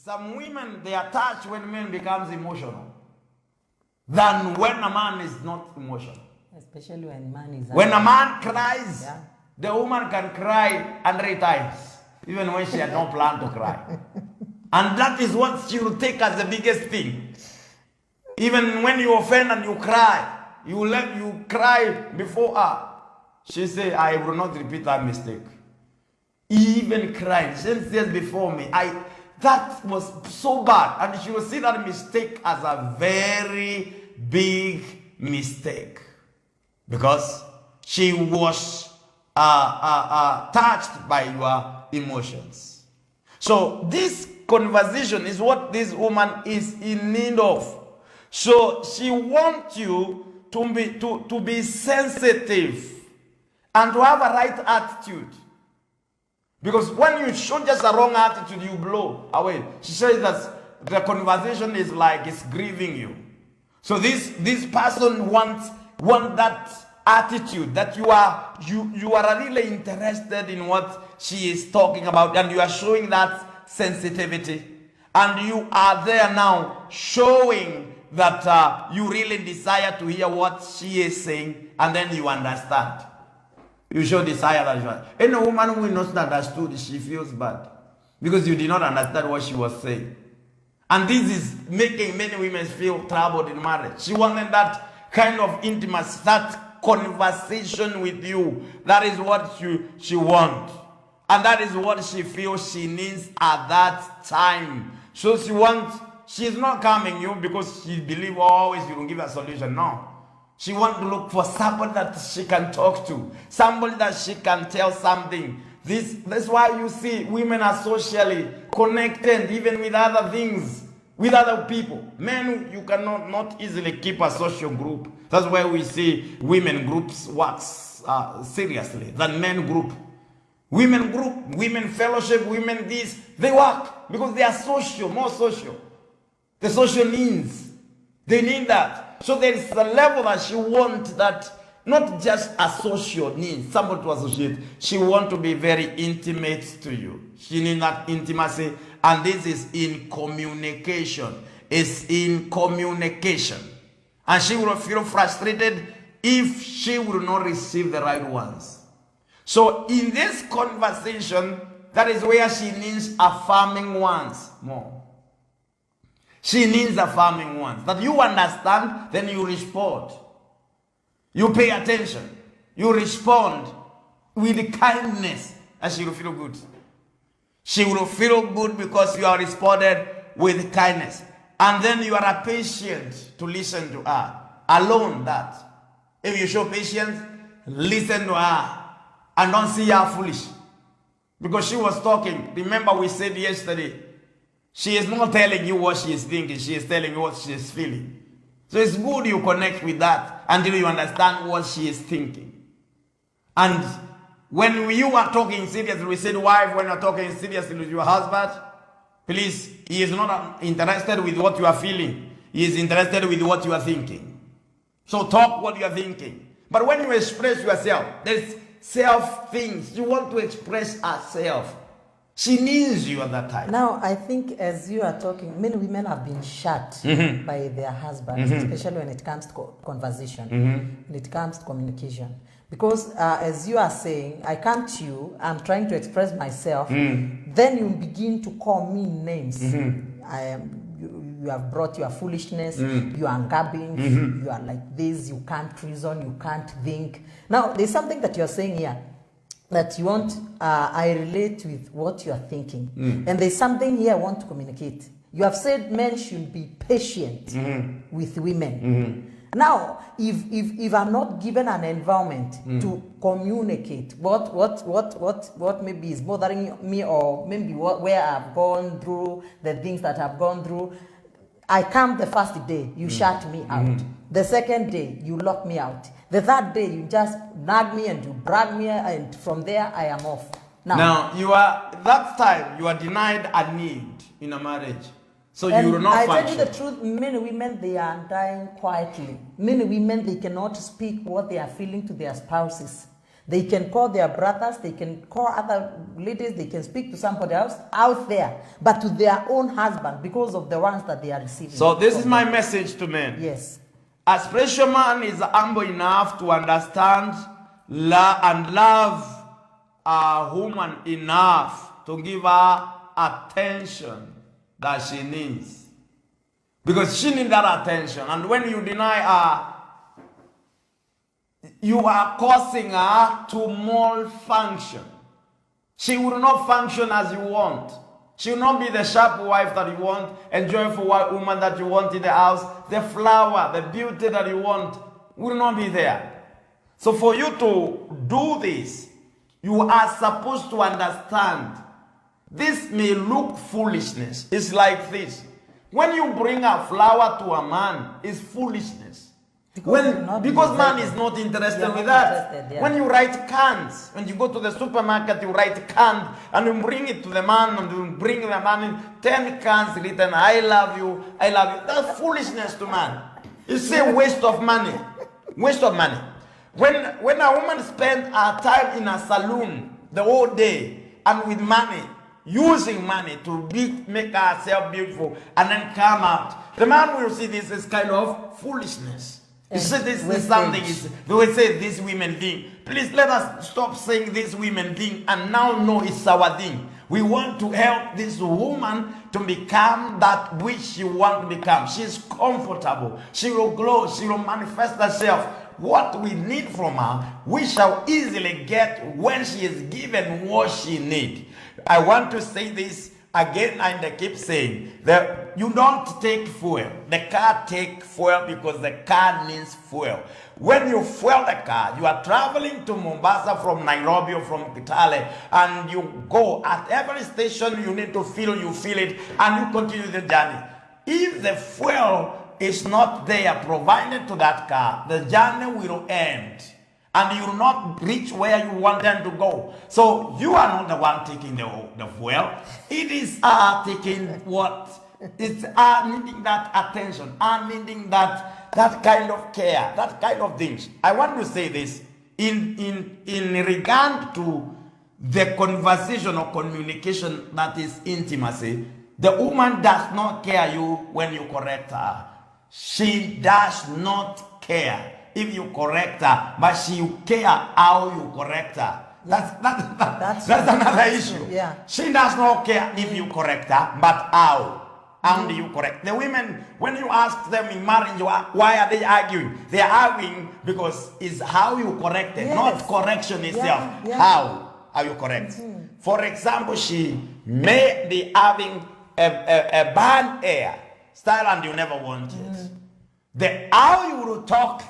Some women, they are touched when men becomes emotional than when a man is not emotional. Especially when man is... When a man cries, yeah, the woman can cry 100 times, even when she had no plan to cry. And that is what she will take as the biggest thing. Even when you offend and you cry, you cry before her. She say, I will not repeat that mistake. Even crying, she says before me, that was so bad. And she will see that mistake as a very big mistake. Because she was touched by your emotions. So this conversation is what this woman is in need of. So she wants you to be sensitive and to have a right attitude. Because when you show just a wrong attitude, you blow away. She says that the conversation is like it's grieving you. So this person wants that attitude, that you are really interested in what she is talking about, and you are showing that sensitivity, and you are there now showing that you really desire to hear what she is saying, and then you understand. You show desire that you want. Any woman who is not understood, she feels bad because you did not understand what she was saying. And this is making many women feel troubled in marriage. She wanted that kind of intimacy, that conversation with you. That is what she wants. And that is what she feels she needs at that time. So she's not coming you because she believes always you will give a solution. No. She wants to look for somebody that she can talk to, somebody that she can tell something. That's why you see women are socially connected, even with other things, with other people. Men, you cannot not easily keep a social group. That's why we see women groups work seriously than men group. Women group, women fellowship, women this, they work because they are social, more social. The social needs, they need that. So there is a level that she wants, that not just a social need, somebody to associate. She wants to be very intimate to you. She needs that intimacy, and this is in communication. It's in communication. And she will feel frustrated if she will not receive the right ones. So in this conversation, that is where she needs affirming ones more. She needs affirming ones. That you understand, then you respond. You pay attention. You respond with kindness, and she will feel good. She will feel good because you are responded with kindness. And then you are patient to listen to her. Alone that. If you show patience, listen to her. And don't see her foolish. Because she was talking. Remember we said yesterday, she is not telling you what she is thinking. She is telling you what she is feeling. So it's good you connect with that until you understand what she is thinking. And when you are talking seriously, we said, wife, when you are talking seriously with your husband, please, he is not interested with what you are feeling. He is interested with what you are thinking. So talk what you are thinking. But when you express yourself, there's self things. You want to express herself. She needs you at that time. Now, I think as you are talking, many women have been shut by their husbands, especially when it comes to conversation, when it comes to communication. Because as you are saying, I come to you, I'm trying to express myself, then you begin to call me names. You have brought your foolishness, you are gabbing, you are like this, you can't reason, you can't think. Now, there's something that you're saying here that you want, I relate with what you are thinking. And there's something here I want to communicate. You have said men should be patient with women. Now, if I'm not given an environment to communicate what maybe is bothering me, or maybe where I've gone through, the things that I've gone through, I come the first day, you shut me out. The second day, you lock me out. The third day, you just nag me and you brag me, and from there, I am off. Now that time, you are denied a need in a marriage. So you will not function. I tell you the truth, many women, they are dying quietly. Many women, they cannot speak what they are feeling to their spouses. They can call their brothers, they can call other ladies, they can speak to somebody else out there, but to their own husband because of the ones that they are receiving. So this is my message to men. Yes. A spiritual man is humble enough to understand and love a woman enough to give her attention that she needs. Because she needs that attention. And when you deny her, you are causing her to malfunction. She will not function as you want. She will not be the sharp wife that you want, and joyful woman that you want in the house. The flower, the beauty that you want will not be there. So for you to do this, you are supposed to understand this may look foolishness. It's like this. When you bring a flower to a man, it's foolishness. Because man is not interested with that. Yeah. When you write cans, when you go to the supermarket, you write cans and you bring it to the man and you bring the man in 10 cans written, I love you, I love you. That's foolishness to man. It's a waste of money. Waste of money. When a woman spends her time in a saloon the whole day and with money, using money to make herself beautiful and then come out, the man will see this as kind of foolishness. You say this is something, they will say this women thing. Please let us stop saying this women thing and now know it's our thing. We want to help this woman to become that which she wants to become. She is comfortable. She will glow. She will manifest herself. What we need from her, we shall easily get when she is given what she needs. I want to say this again, and I keep saying that you don't take fuel. The car takes fuel because the car needs fuel. When you fuel the car, you are traveling to Mombasa from Nairobi or from Kitale, and you go at every station you need to fill, you fill it, and you continue the journey. If the fuel is not there provided to that car, the journey will end. And you will not reach where you want them to go. So you are not the one taking the fuel. It is taking what? It's needing that attention, needing that kind of care, that kind of things. I want to say this in regard to the conversation or communication that is intimacy. The woman does not care you when you correct her. She does not care if you correct her, but she care how you correct her. That's another issue. Yeah. She does not care if you correct her, but how. How do you correct? The women, when you ask them in marriage, why are they arguing? They are arguing because it's how you correct it, not correction itself. Yeah. How you correct. For example, she may be having a bad hair style and you never want it. The how you will talk,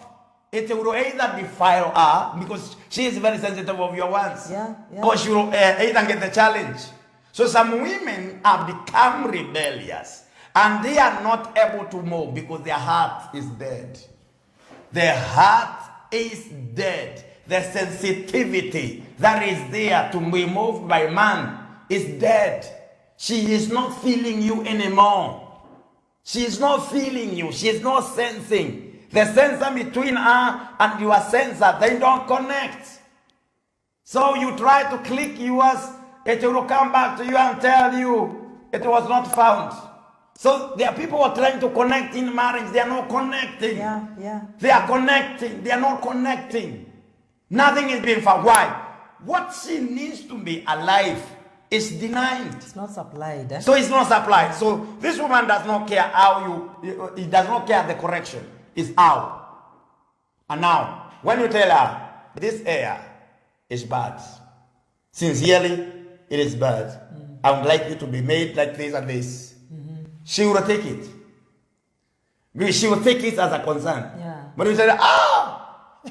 it will either defile her because she is very sensitive of your words, or she will either get the challenge. So some women have become rebellious and they are not able to move because their heart is dead. Their heart is dead. The sensitivity that is there to be moved by man is dead. She is not feeling you anymore. She is not feeling you. She is not sensing. The sensor between her and your sensor, they don't connect. So you try to click yours, it will come back to you and tell you it was not found. So there are people who are trying to connect in marriage. They are not connecting. They are connecting. They are not connecting. Nothing is being found. Why? What she needs to be alive is denied. It's not supplied. So it's not supplied. So this woman does not care how it does not care the correction. It's how. And now, when you tell her, this hair is bad. Sincerely, it is bad. I would like it to be made like this and this. She will take it. She will take it as a concern. But you say,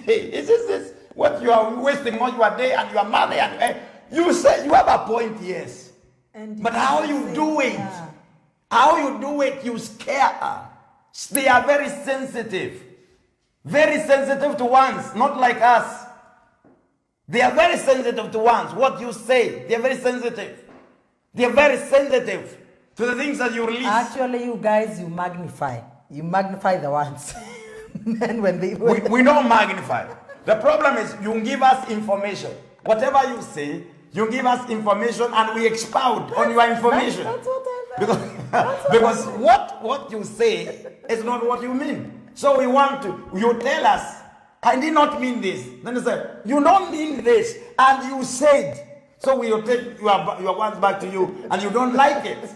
hey, is this what you are wasting all your day and your money? And you say you have a point, yes. But how you do it, how you do it, you scare her. They are very sensitive to ones, not like us. They are very sensitive to ones. What you say, they are very sensitive. They are very sensitive to the things that you release. Actually, you guys, you magnify the ones. And when they we don't magnify. The problem is you give us information. Whatever you say, you give us information and we expound on your information. That's what I meant. Because what you say is not what you mean. So we want to, you tell us, I did not mean this. Then you say, you don't mean this, and you said. So we will take your words back to you, and you don't like it. This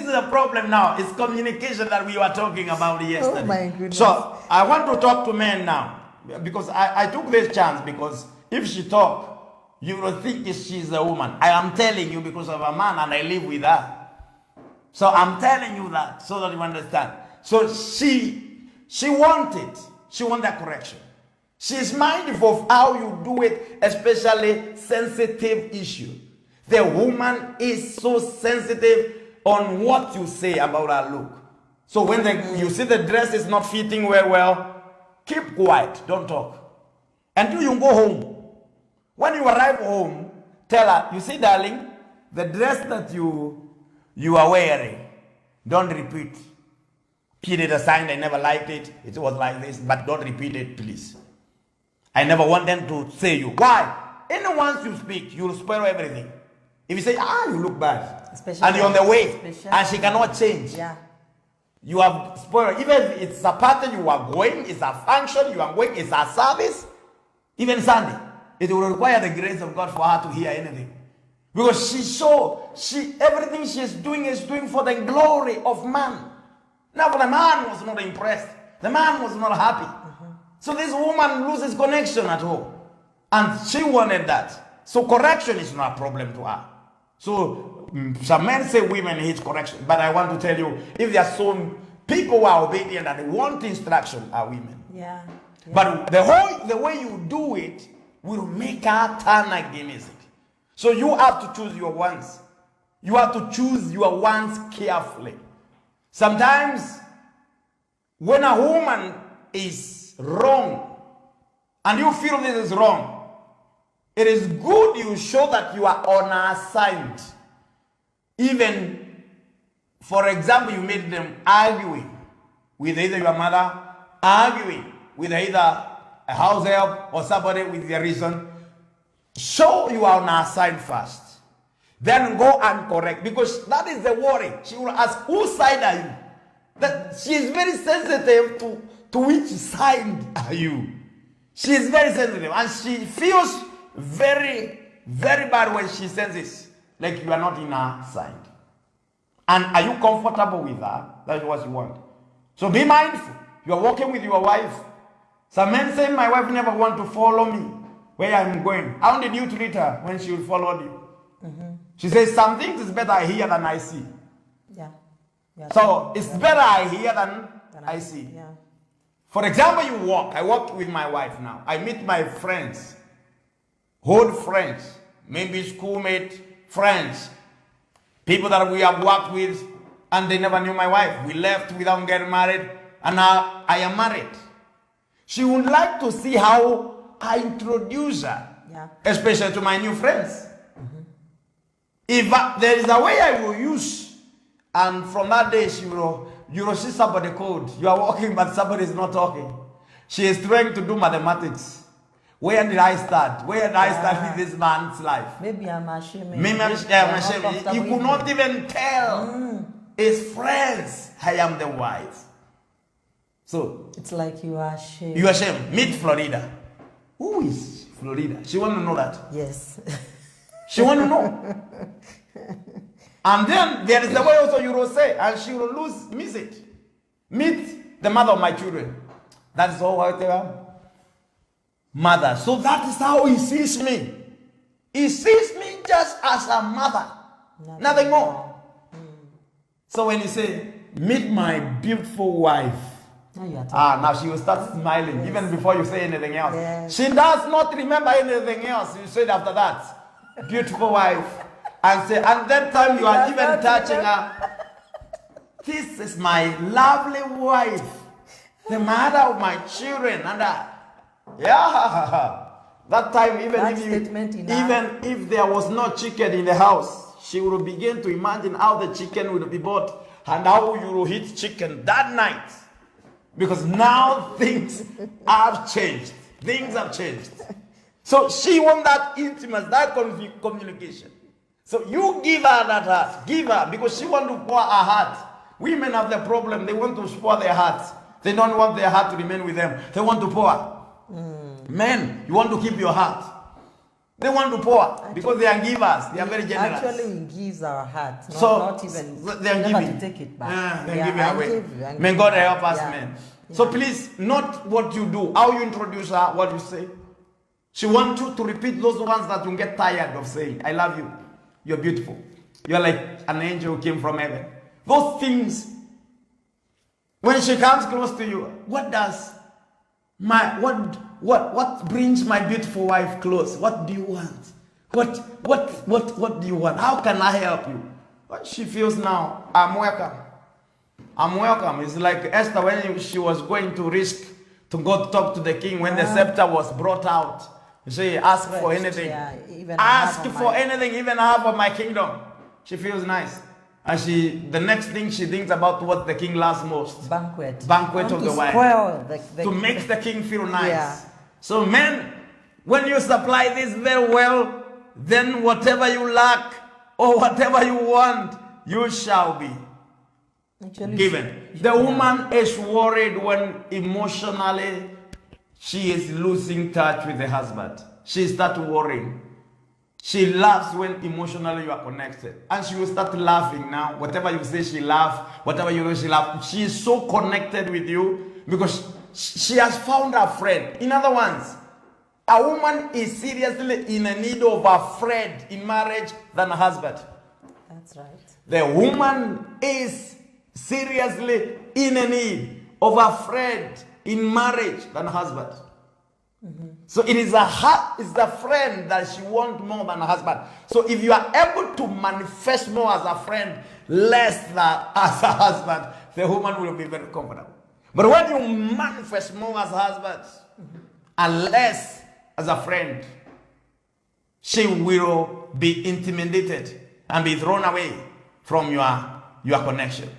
is a problem now. It's communication that we were talking about yesterday. Oh my goodness. So I want to talk to men now, because I took this chance, because if she talk, you will think she's a woman. I am telling you because of a man, and I live with her. So I'm telling you that so that you understand. So she wanted correction. She's mindful of how you do it, especially sensitive issue. The woman is so sensitive on what you say about her look. So when you see the dress is not fitting well, keep quiet, don't talk. Until you go home. When you arrive home, tell her, you see, darling, the dress that you are wearing, don't repeat. Put it aside, I never liked it. It was like this, but don't repeat it, please. I never want them to say you. Why? And once you speak, you'll spoil everything. If you say, you look bad, especially, and you're on the way, and she cannot change. Yeah. You have spoiled. Even if it's a party you are going, it's a function you are going, it's a service, even Sunday, it will require the grace of God for her to hear anything. Because everything she's doing is doing for the glory of man. Now, the man was not impressed. The man was not happy. So this woman loses connection at home. And she wanted that. So correction is not a problem to her. So some men say women hate correction. But I want to tell you, if there are some people who are obedient and they want instruction, are women. Yeah. But the way you do it will make her turn against it. So you have to choose your ones. You have to choose your ones carefully. Sometimes when a woman is wrong and you feel this is wrong, it is good you show that you are on her side. Even, for example, you made them arguing with either your mother, arguing with either a house help or somebody with their reason. Show you are on her side first. Then go and correct, because that is the worry. She will ask, whose side are you? That she is very sensitive to which side are you. She is very sensitive, and she feels very, very bad when she says this, like you are not in her side. And are you comfortable with her? That's what you want. So be mindful. You are walking with your wife. Some men say, my wife never want to follow me where I'm going. How did you treat her when she will follow you? She says, some things is better I hear than I see. Yeah. So it's better I hear than I see. Yeah. For example, you walk. I walk with my wife now. I meet my friends, old friends, maybe schoolmate friends, people that we have worked with, and they never knew my wife. We left without getting married, and now I am married. She would like to see how I introduce her, especially to my new friends. If there is a way I will use, and from that day you will see somebody called. You are walking, but somebody is not talking. She is trying to do mathematics. Where did I start? Where did I start with this man's life? Maybe I'm ashamed. Maybe I'm ashamed. You could not even tell his friends I am the wife. So it's like you are ashamed. You are ashamed. Meet Florida. Who is Florida? She want to know that. Yes. She want to know. And then there is the way also you will say, and she will miss it. Meet the mother of my children. That is all I tell mother. So that is how he sees me. He sees me just as a mother. Nothing more. So when you say, meet my beautiful wife. Now she will start smiling, yes, even before you say anything else. Yes. She does not remember anything else. You said after that. Beautiful wife. And say, and that time you are even touching her. This is my lovely wife, the mother of my children. And that time, even if there was no chicken in the house, she would begin to imagine how the chicken would be bought and how you will eat chicken that night. Because now things have changed. Things have changed. So she wants that intimacy, that communication. So you give her that heart. Give her, because she wants to pour her heart. Women have the problem. They want to pour their hearts. They don't want their heart to remain with them. They want to pour. Men, you want to keep your heart. They want to pour because they are givers. They are very generous. Actually, we give our heart, not even they are giving. to take it back. They are giving away. May God help us, men. So please, not what you do, how you introduce her, what you say. She wants you to repeat those ones that you get tired of saying. I love you. You're beautiful. You're like an angel who came from heaven. Those things, when she comes close to you, what brings my beautiful wife close? What do you want? What do you want? How can I help you? What she feels now, I'm welcome. I'm welcome. It's like Esther when she was going to risk to go talk to the king when the scepter was brought out. She asked for anything. Ask for anything, even half of my kingdom. She feels nice. And the next thing she thinks about what the king loves most. Banquet of the wife. To make the king feel nice. Yeah. So men, when you supply this very well, then whatever you lack or whatever you want, you shall be given. The woman is worried when emotionally she is losing touch with the husband. She starts worrying. She laughs when emotionally you are connected. And she will start laughing now. Whatever you say, she laughs. Whatever you do, she laughs. She is so connected with you because she has found a friend. In other words, a woman is seriously in a need of a friend in marriage than a husband. That's right. The woman is seriously in a need of a friend in marriage than a husband. So it is the friend that she wants more than a husband. So if you are able to manifest more as a friend, less than as a husband, the woman will be very comfortable. But when you manifest more as a husband and less as a friend, she will be intimidated and be thrown away from your connection.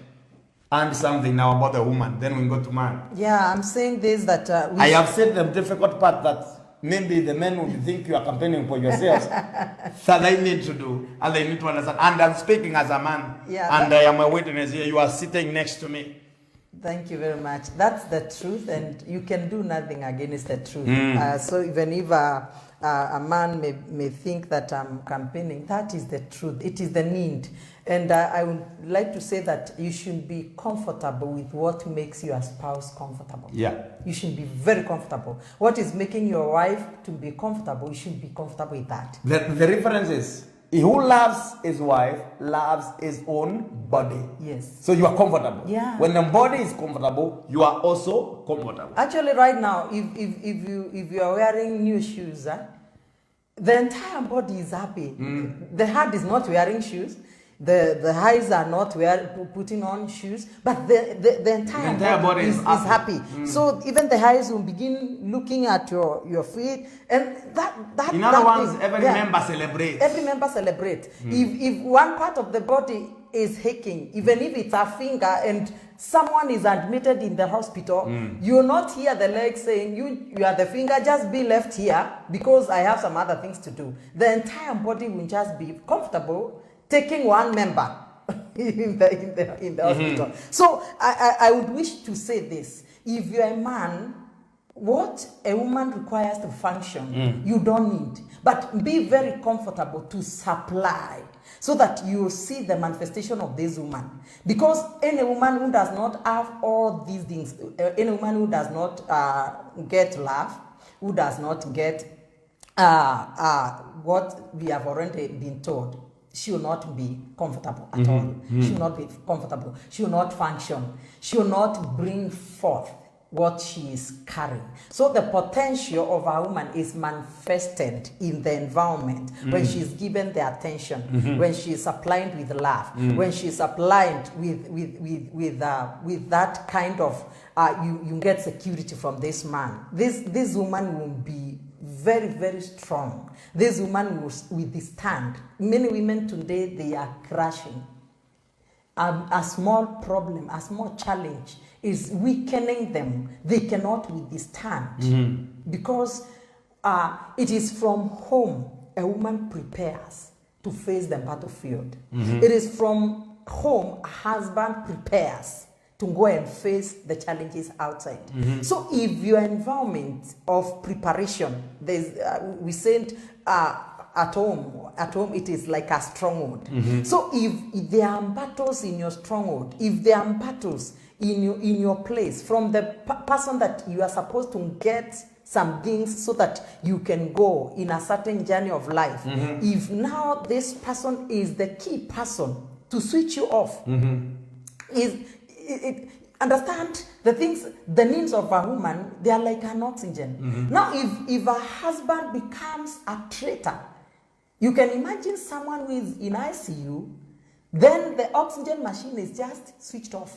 And something now about the woman, then we go to man. Yeah, I'm saying this that I have said the difficult part that maybe the men will think you are campaigning for yourselves that they need to do and they need to understand. And I'm speaking as a man, and I am a witness here. You are sitting next to me. Thank you very much. That's the truth, and you can do nothing against the truth. So even if a man may think that I'm campaigning, that is the truth. It is the need. And I would like to say that you should be comfortable with what makes your spouse comfortable. Yeah. You should be very comfortable. What is making your wife to be comfortable, you should be comfortable with that. The difference is, he who loves his wife loves his own body. Yes. So you are comfortable. Yeah. When the body is comfortable, you are also comfortable. Actually, right now, if you are wearing new shoes, the entire body is happy. The heart is not wearing shoes. The eyes are not putting on shoes, but the entire body is happy. So even the eyes will begin looking at your feet, and that. In other words, every member celebrates. Every member celebrates. If one part of the body is aching, even if it's a finger, and someone is admitted in the hospital, you will not hear the leg saying, you are the finger, just be left here because I have some other things to do. The entire body will just be comfortable taking one member in the hospital. So I would wish to say this. If you're a man, what a woman requires to function, you don't need. But be very comfortable to supply so that you see the manifestation of this woman. Because any woman who does not have all these things, any woman who does not get love, who does not get what we have already been told, she will not be comfortable at all. She will not be comfortable. She will not function. She will not bring forth what she is carrying. So the potential of a woman is manifested in the environment when she is given the attention, when she is supplied with love, when she is supplied with that kind of you get security from this man. This woman will be very, very strong. This woman will withstand. Many women today, they are crashing. a small problem, a small challenge is weakening them. They cannot withstand because it is from home a woman prepares to face the battlefield. It is from home a husband prepares to go and face the challenges outside. So if your environment of preparation, there's we said at home it is like a stronghold. So if there are battles in your stronghold, if there are battles in your place from the person that you are supposed to get some things so that you can go in a certain journey of life, if now this person is the key person to switch you off, understand the things, the needs of a woman, they are like an oxygen. Now if a husband becomes a traitor, you can imagine someone who is in ICU, then the oxygen machine is just switched off.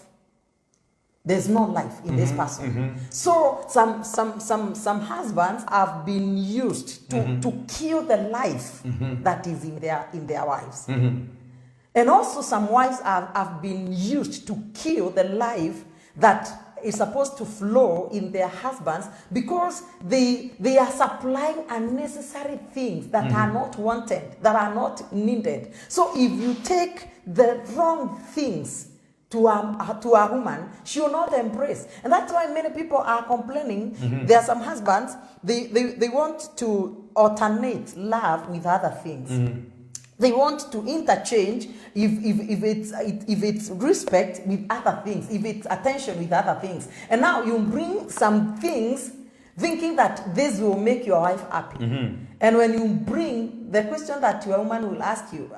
There's no life in this person. So some husbands have been used to kill the life that is in their wives. And also some wives have been used to kill the life that is supposed to flow in their husbands because they are supplying unnecessary things that are not wanted, that are not needed. So if you take the wrong things to a woman, she will not embrace. And that's why many people are complaining. There are some husbands, they want to alternate love with other things. They want to interchange if it's respect with other things, if it's attention with other things. And now you bring some things thinking that this will make your wife happy. And when you bring the question that your woman will ask you,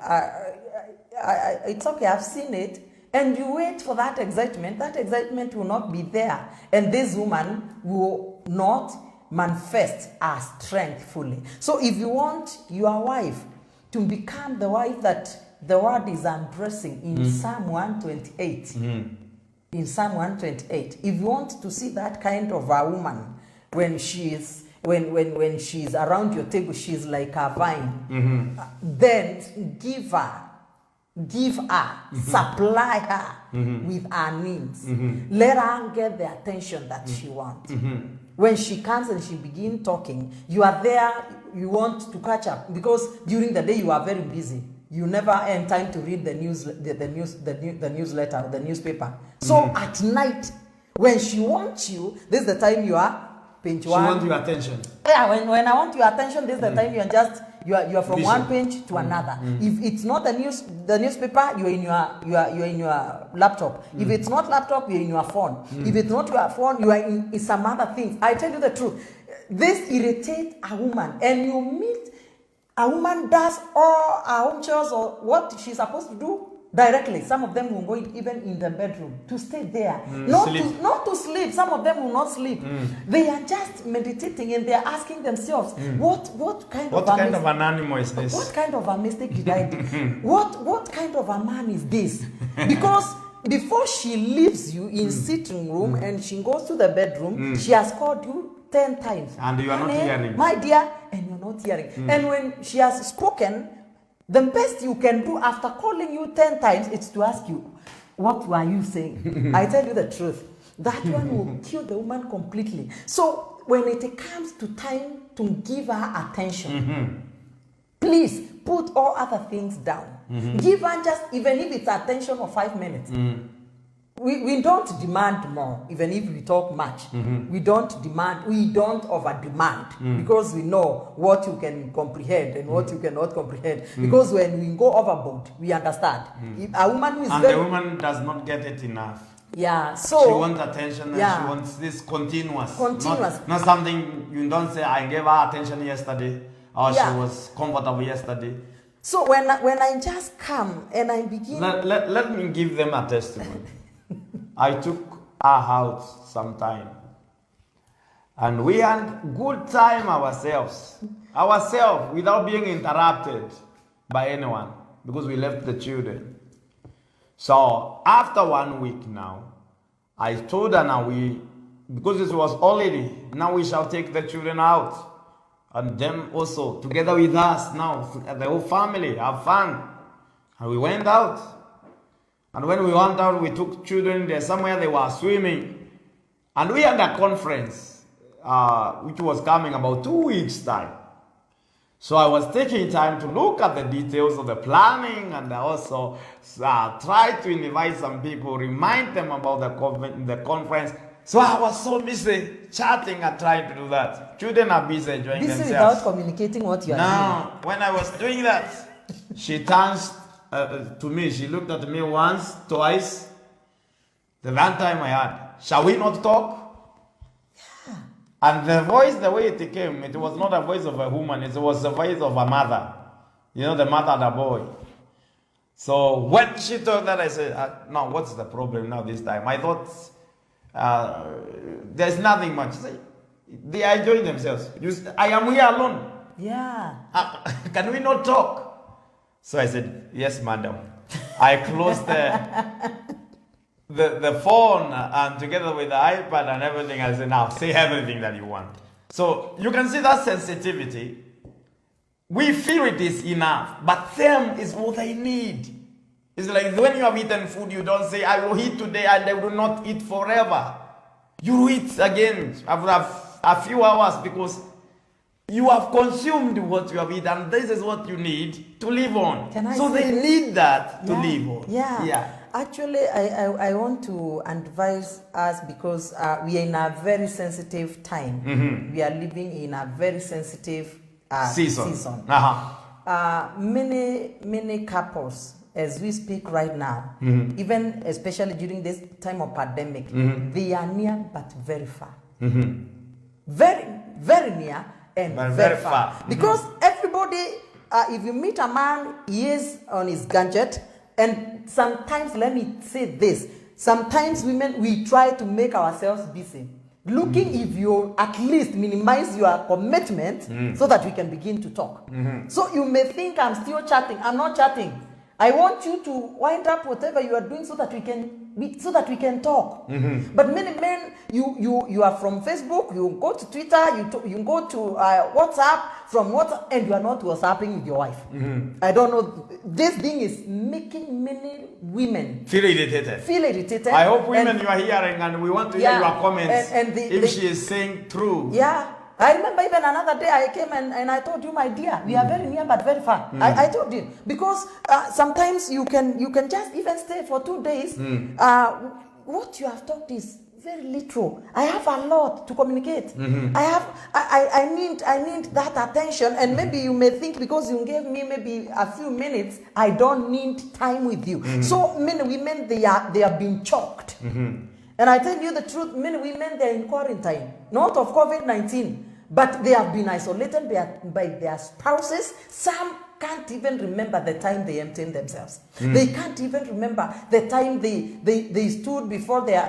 it's okay, I've seen it, and you wait for that excitement will not be there. And this woman will not manifest her strength fully. So if you want your wife to become the wife that the word is embracing in Psalm 128, in Psalm 128, if you want to see that kind of a woman, when she is when she's around your table, she's like a vine, then give her, supply her with her needs. Let her get the attention that she wants. When she comes and she begins talking, you are there, you want to catch up because during the day you are very busy. You never have time to read the newsletter, the newspaper. So at night, when she wants you, this is the time you are page one. She wants your attention. Yeah, when I want your attention, this is the time you are just you are from one page to another. If it's not the newspaper, you're in your laptop. If it's not laptop, you're in your phone. If it's not your phone, you are in some other things. I tell you the truth. This irritates a woman, and you meet a woman does all her own chores or what she's supposed to do directly. Some of them will go even in the bedroom to stay there, not to sleep. Some of them will not sleep. They are just meditating and they are asking themselves, what kind of an animal is this? What kind of a mistake did I do? What kind of a man is this? Because before she leaves you in sitting room and she goes to the bedroom, she has called you 10 times. And you are not hearing. My dear, and you're not hearing. And when she has spoken, the best you can do after calling you 10 times is to ask you, what were you saying? I tell you the truth. That one will kill the woman completely. So when it comes to time to give her attention, please put all other things down. Give her just, even if it's attention of 5 minutes. We don't demand more, even if we talk much. We don't over demand because we know what you can comprehend and what you cannot comprehend. Because when we go overboard, we understand. If a woman who is the woman does not get it enough. Yeah, so she wants attention and she wants this continuous. Not something you don't say, I gave her attention yesterday or she was comfortable yesterday. So when I just come and I begin... Let me give them a testimony. I took her out sometime. And we had good time ourselves without being interrupted by anyone because we left the children. So after 1 week now, I told her now because it was holiday, now we shall take the children out. And them also, together with us now, the whole family, have fun. And we went out. And when we went out, we took children there somewhere, they were swimming. And we had a conference, which was coming about 2 weeks' time. So I was taking time to look at the details of the planning, and also try to invite some people, remind them about the conference. So I was so busy chatting and trying to do that. Children are busy enjoying themselves. Busy without communicating what you are doing. Now, when I was doing that, she turns to me. She looked at me once, twice. The one time I had, shall we not talk? Yeah. And the voice, the way it came, it was not a voice of a woman. It was the voice of a mother. You know, the mother and the boy. So when she told that, I said, no, what's the problem now this time? I thought, there's nothing much. They are enjoying themselves. I am here alone. Yeah. Can we not talk? So I said, yes, madam. I closed the phone, and together with the iPad and everything, I said, now say everything that you want. So you can see that sensitivity. We feel it is enough, but them is what they need. It's like when you have eaten food, you don't say, I will eat today and I will not eat forever. You eat again after a few hours because you have consumed what you have eaten, and this is what you need to live on. So they need that to live on. Yeah. Actually, I want to advise us because we are in a very sensitive time. Mm-hmm. We are living in a very sensitive season. Many couples, as we speak right now, mm-hmm. even especially during this time of pandemic, mm-hmm. they are near but very far. Mm-hmm. Very, very near and very far. Because mm-hmm. everybody, if you meet a man, he is on his gadget. And sometimes, let me say this, sometimes women, we try to make ourselves busy. Looking if you at least minimize your commitment so that we can begin to talk. Mm-hmm. So you may think I'm still chatting. I'm not chatting. I want you to wind up whatever you are doing so that we can talk. Mm-hmm. But many men, you are from Facebook, you go to Twitter, you go to WhatsApp, from WhatsApp, and you are not WhatsApping with your wife. Mm-hmm. I don't know. This thing is making many women feel irritated. I hope women you are hearing, and we want to hear your comments. If she is saying true. Yeah. I remember even another day I came and I told you, my dear, we are very near but very far. I told you because sometimes you can just even stay for 2 days. What you have talked is very little. I have a lot to communicate. Mm-hmm. I need that attention, and maybe you may think because you gave me maybe a few minutes, I don't need time with you. Mm-hmm. So many women they are being choked. Mm-hmm. And I tell you the truth, many women, they're in quarantine, not of COVID-19, but they have been isolated by their spouses. Some can't even remember the time they emptied themselves. They can't even remember the time they stood before their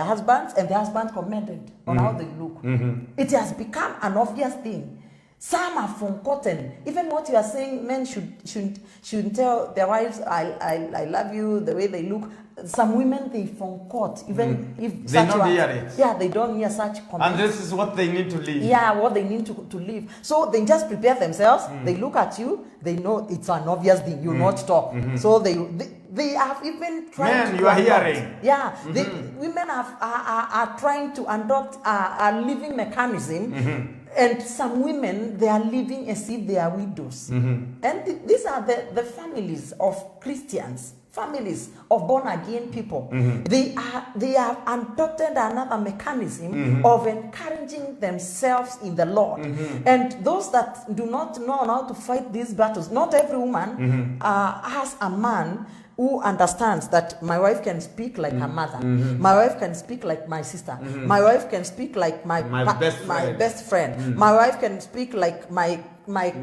husbands, and their husbands commented on how they look. Mm-hmm. It has become an obvious thing. Some are forgotten. Even what you are saying, men should tell their wives, I love you, the way they look. Some women, they forgot. Even if they don't hear it. Yeah, they don't hear such comments. And this is what they need to live. Yeah, what they need to live. So they just prepare themselves. They look at you. They know it's an obvious thing. You not talk. Mm-hmm. So they have even tried men, you are hearing. Yeah, women are trying to adopt a living mechanism. Mm-hmm. And some women, they are living as if they are widows. Mm-hmm. And these are the families of Christians, families of born-again people. Mm-hmm. They have adopted another mechanism of encouraging themselves in the Lord. Mm-hmm. And those that do not know how to fight these battles, not every woman has a man who understands that my wife can speak like her mother. Mm-hmm. My wife can speak like my sister. Mm-hmm. My wife can speak like my best friend. Mm-hmm. My wife can speak like my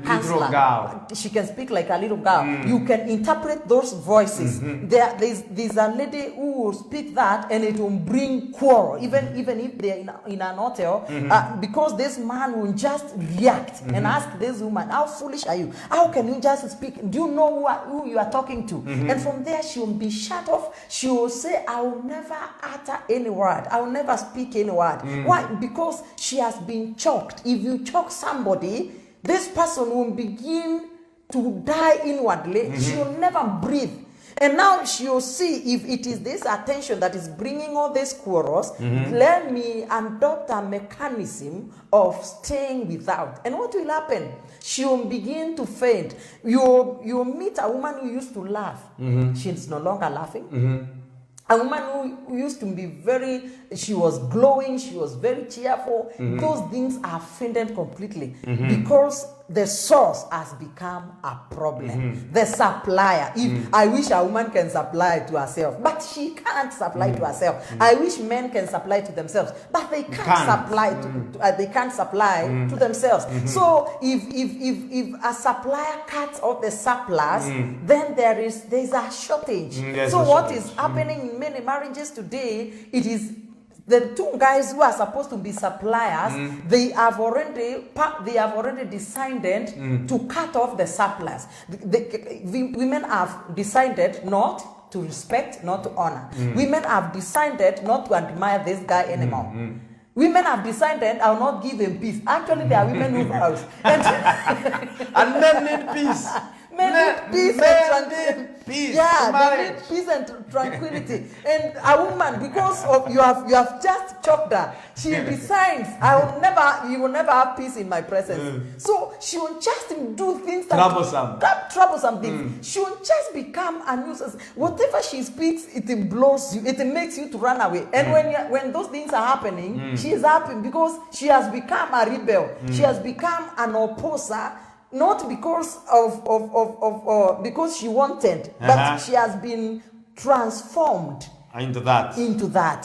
counselor. She can speak like a little girl. You can interpret those voices. There's a lady who will speak that, and it will bring quarrel, even if they're in an hotel, because this man will just react and ask this woman, how foolish are you? How can you just speak? Do you know who you are talking to? And from there, she will be shut off. She will say, I will never utter any word. I will never speak any word. Why? Because she has been choked. If you choke somebody, this person will begin to die inwardly. She will never breathe. And now she'll see if it is this attention that is bringing all these quarrels. Let me adopt a mechanism of staying without. And what will happen? She'll begin to faint. You'll meet a woman who used to laugh. She's no longer laughing. A woman who used to be she was glowing, she was very cheerful. Those things are fainted completely because the source has become a problem. The supplier. I wish a woman can supply to herself, but she can't supply to herself. I wish men can supply to themselves, but they can't supply to themselves. So if a supplier cuts off the surplus, then there's a shortage. So what is happening in many marriages today, it is the two guys who are supposed to be suppliers, they have already decided to cut off the surplus. The women have decided not to respect, not to honor. Women have decided not to admire this guy anymore. Women have decided I will not give him peace. Actually, there are women who vows. And men need peace. Men need peace and tranquility. Yeah, they need peace and tranquility. And a woman, because of you have just choked her, she decides you will never have peace in my presence. So she will just do things that troublesome things. She will just become a nuisance. Whatever she speaks, it blows you. It makes you to run away. And when those things are happening, she is happy because she has become a rebel. She has become an opposer. Not because because she wanted, but she has been transformed into that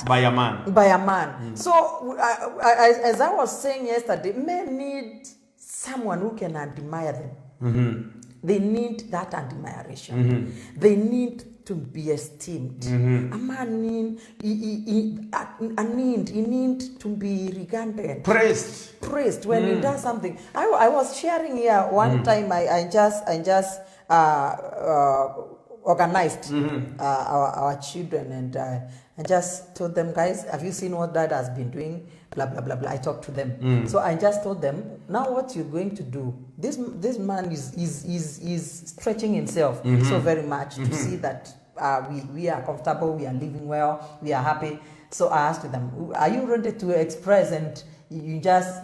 by a man. So as I was saying yesterday, men need someone who can admire them. They need that admiration. They need to be esteemed. A man need to be regarded, praised when he does something. I was sharing here one time. I just organized our children, and I just told them, guys, have you seen what Dad has been doing? Blah blah blah blah. I talked to them. So I just told them, now what you're going to do. This man is stretching himself so very much to see that we are comfortable, we are living well, we are happy. So I asked them, are you ready to express, and you just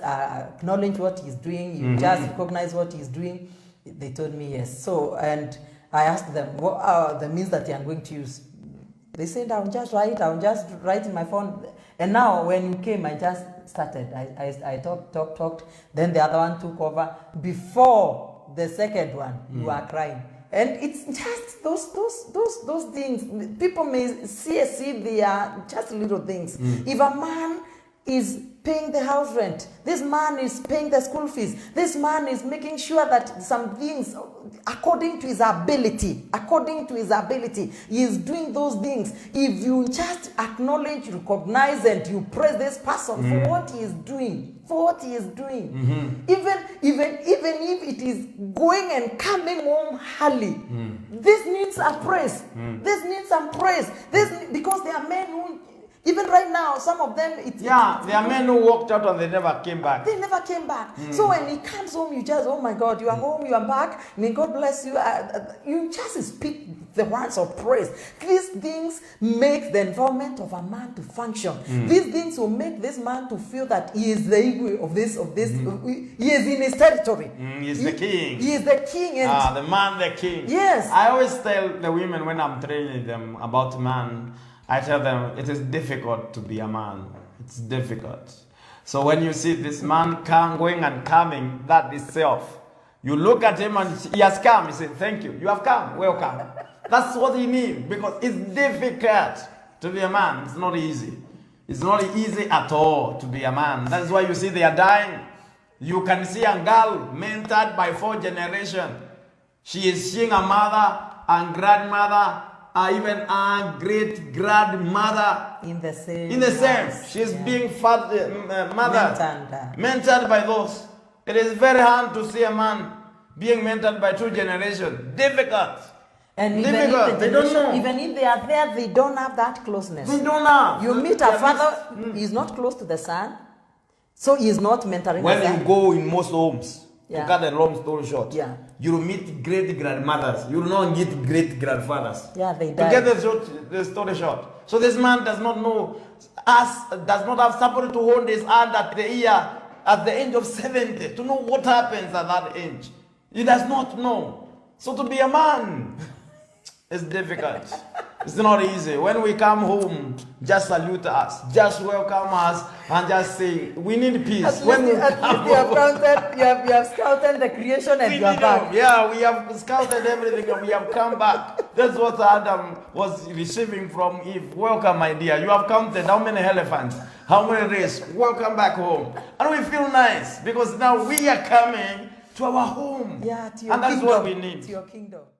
acknowledge what he's doing, you just recognize what he's doing? They told me yes. So, and I asked them, what are the means that you are going to use? They said, I'll just write in my phone. And now when you came, I just started. I talked. Then the other one took over. Before the second one, you are crying. And it's just those things. People may see they are just little things. If a man is paying the house rent, this man is paying the school fees, this man is making sure that some things, according to his ability, he is doing those things. If you just acknowledge, recognize, and you praise this person for what he is doing, even if it is going and coming home early, this needs a praise. This needs some praise. Because there are men who, even right now, some of them, there are men who walked out and they never came back. So when he comes home, you just, oh my God, you are home, you are back. May God bless you. You just speak the words of praise. These things make the environment of a man to function. These things will make this man to feel that he is the eagle of this. He is in his territory. He is the king. He is the king. And the man, the king. Yes. I always tell the women when I'm training them about man, I tell them it is difficult to be a man. It's difficult. So when you see this man going and coming, that itself, you look at him and he has come. You say, thank you. You have come. Welcome. That's what he means, because it's difficult to be a man. It's not easy. It's not easy at all to be a man. That's why you see they are dying. You can see a girl mentored by 4 generations. She is seeing a mother and grandmother, even a great grandmother in the same. She's being mentored by those. It is very hard to see a man being mentored by 2 generations. Difficult. And even if they don't know. Even if they are there, they don't have that closeness. They don't have. You meet a father, he's not close to the son, so he is not mentoring. When you go in most homes, to cut a long story short, you'll meet great grandmothers. You'll not get great grandfathers. Yeah, they To died. get the story short. So this man does not know us, does not have somebody to hold his hand at the age of 70, to know what happens at that age. He does not know. So to be a man is difficult. It's not easy. When we come home, just salute us, just welcome us, and just say, we need peace. At When least, we at come least you have home, counted, you have scouted the creation and we you are need back. them. Yeah, we have scouted everything and we have come back. That's what Adam was receiving from Eve. Welcome, my dear. You have counted how many elephants, how many rays. Welcome back home. And we feel nice because now we are coming to our home. Yeah, to your and that's kingdom. what we need. To your kingdom.